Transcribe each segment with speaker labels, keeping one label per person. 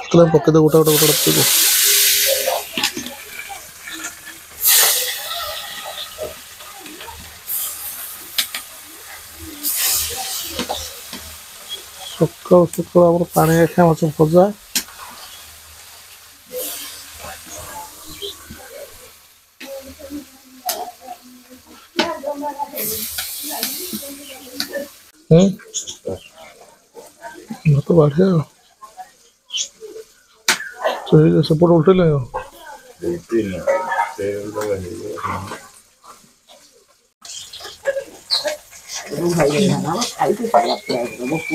Speaker 1: Kalian pakai dah udah tu. Sokol amar pani ekhe maଛ ଭଜା तो बढ़िया सपोर्ट उल्टे ले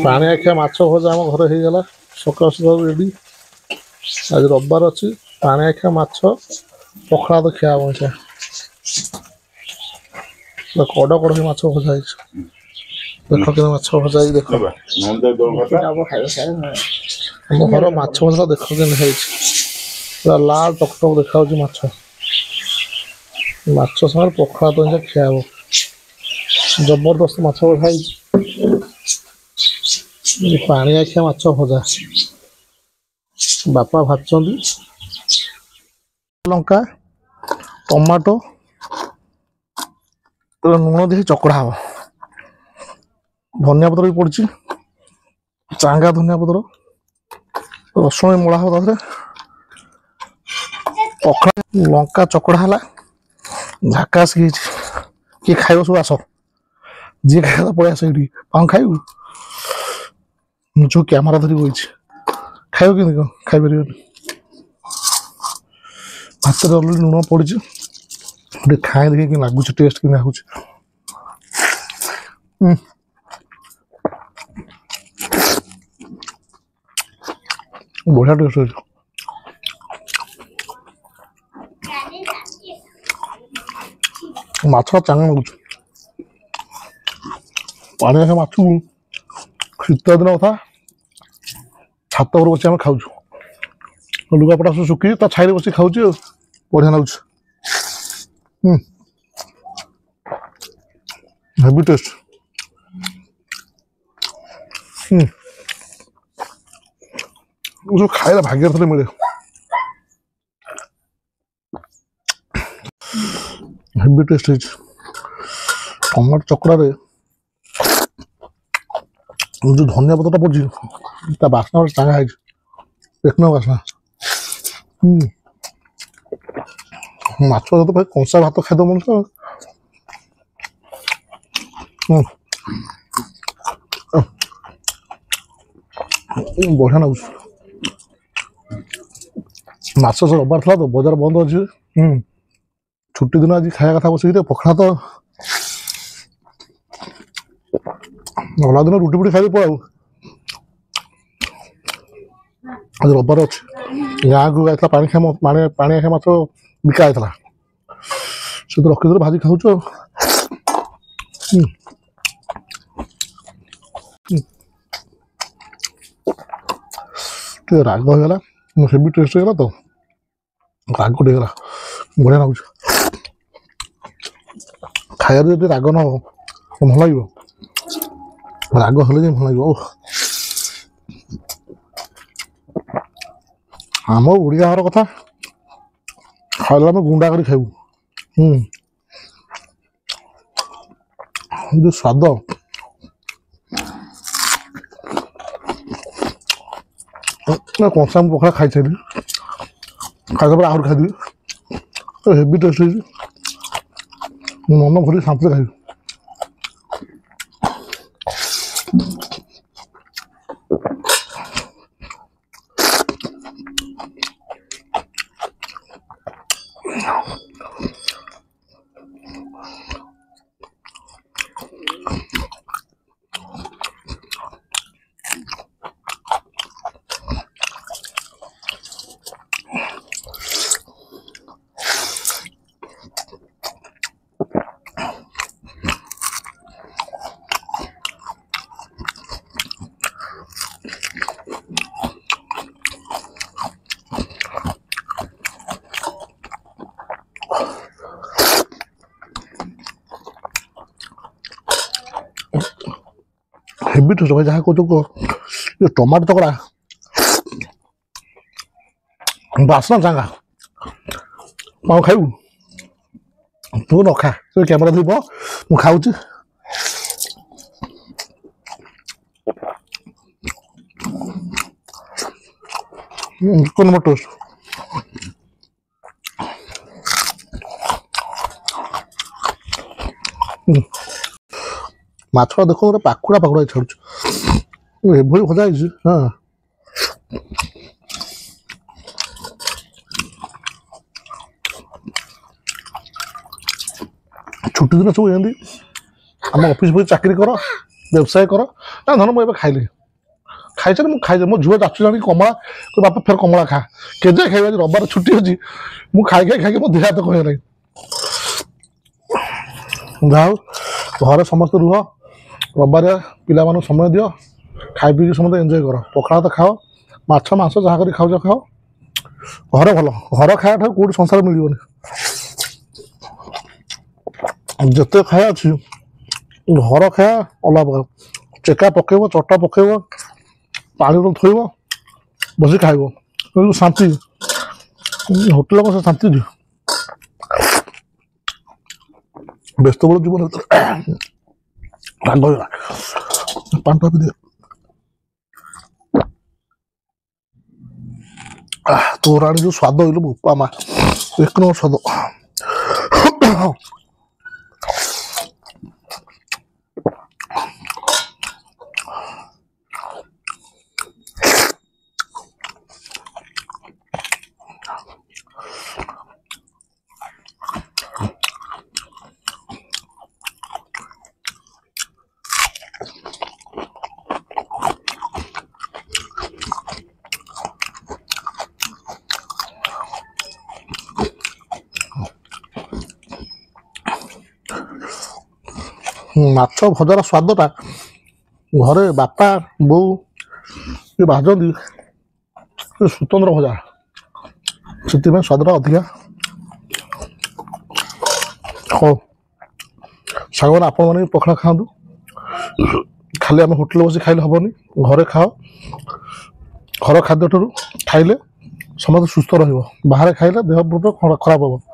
Speaker 1: पानी आखिया माछ भजा आम घर हो गला सकाल सकाल रेडी आज रविवार अच्छी पानी आखिया माछ पखड़ा तो खिया कड़ कड़ माछ भजा देख कि माछ भजा देख आम घर माछ भजा देख कि पूरा लाल टकटक देखा माछ माछ सागर पखड़ा तो खिया जबरदस्त माछ भजा पानी आखिया माछ भजा बापा भाजुं लंका टमाटो तो लुण दे चकड़ा हम धनिया पत्र भी पड़ी चांगा धनिया पत्र रसुण मूला हम पखड़ा लंका चकड़ा है झाकास किए खाइब सब आस जी खाई पड़े आस पाऊँ खाइबू जो कैमेरा धरी बही खाइब कि खाई पार भात अलरेडी लुण पड़ी खाए देखे कि लगुच टेस्ट कि लगुच बढ़िया टेस्ट हो माछ चांगा लगुच पानी आसे माछ शीत दिन कथा छात पर बस खाऊ लुगापटा सब सुखी छाई बस खाऊ बढ़िया लगुच हेवी टेस्ट खाइला भाग्य थे मिले हेवी टेस्ट टमाटो चकड़ा जो धनिया पत्ता पड़ी बास्ना चांगा है एक न बास्ना माछ तो भाई कंसा भात खाद मन बढ़िया लगुच माछ रविवार था तो बजार बंद अच्छे छुट्टी दिन आज खाया कथा बस पखड़ा तो गला दिन रुटी फुटी खाई पड़ाऊ आज रविवार अच्छे गाँ को गया पानी खाया माछ बिका होता से तो रखी भाजी खाऊ राग होगा हेवी टेस्ट होगा तो राग टेगला बढ़िया लगुच खाया जो राग न हो भल लगे राग हेल्ले भल लगे आम ओडिया घर कथा खाइला गुंडा कर खाइबू जो स्वाद कंसा पखड़ा खाई सारी खाई आहरी खादी हेवी टेस्ट मन भरी शांति खाई हेवी टେस्ट भाई जहाँ कह टमाटो तकड़ा बासना चांगा माओ खाइबू तू न खा तो कैमेरा धीप मु खाऊँ एक नंबर टोस्ट माछ देख पाकुड़ा पाकुड़ा छाड़ू एभली भजा हाँ छुट्टी दिन सब एमती आम ऑफिस फॉफिस चाकरी कर व्यवसाय कर ना धन मुझे खाइली खाई मुझे खाई मो झुआ जाचु जानी कमला कोई बापा फेर कमला खा केजे खाइबा रविवार छुट्टी अच्छी मु खाई मो देह हाथ कहे ना जाओ घर समस्त रुह रविवार पिला मानू समय दियो खाई पी समस्त एंजॉय कर पखाड़ा तो खाओ माछ मांस जहाँ कर खाओ खाओ घर भल घर खाया कौट संसार मिलनी जिते खाया अच्छी घर खाया अलग प्रकार चेका पकेब चटा पकेब पानी थोब बस खाइब शांति होटेल से शांति व्यस्तबल जीवन राग पान पी दे तोर आने जो स्वाद हो बोपा मा एक नंबर स्वाद माछ भजार स्वादटा घरे बापा बो ये भाजती स्वतंत्र भजा से स्वादटा अधिका हाँ सागवान आपण मैंने पखाड़ा खातु खाली आम होटेल बस खाइले हेनी घरे खाओ घर खाद्य ठार खाइले समस्त सुस्थ रहा बाहर खाइले देह खराब हम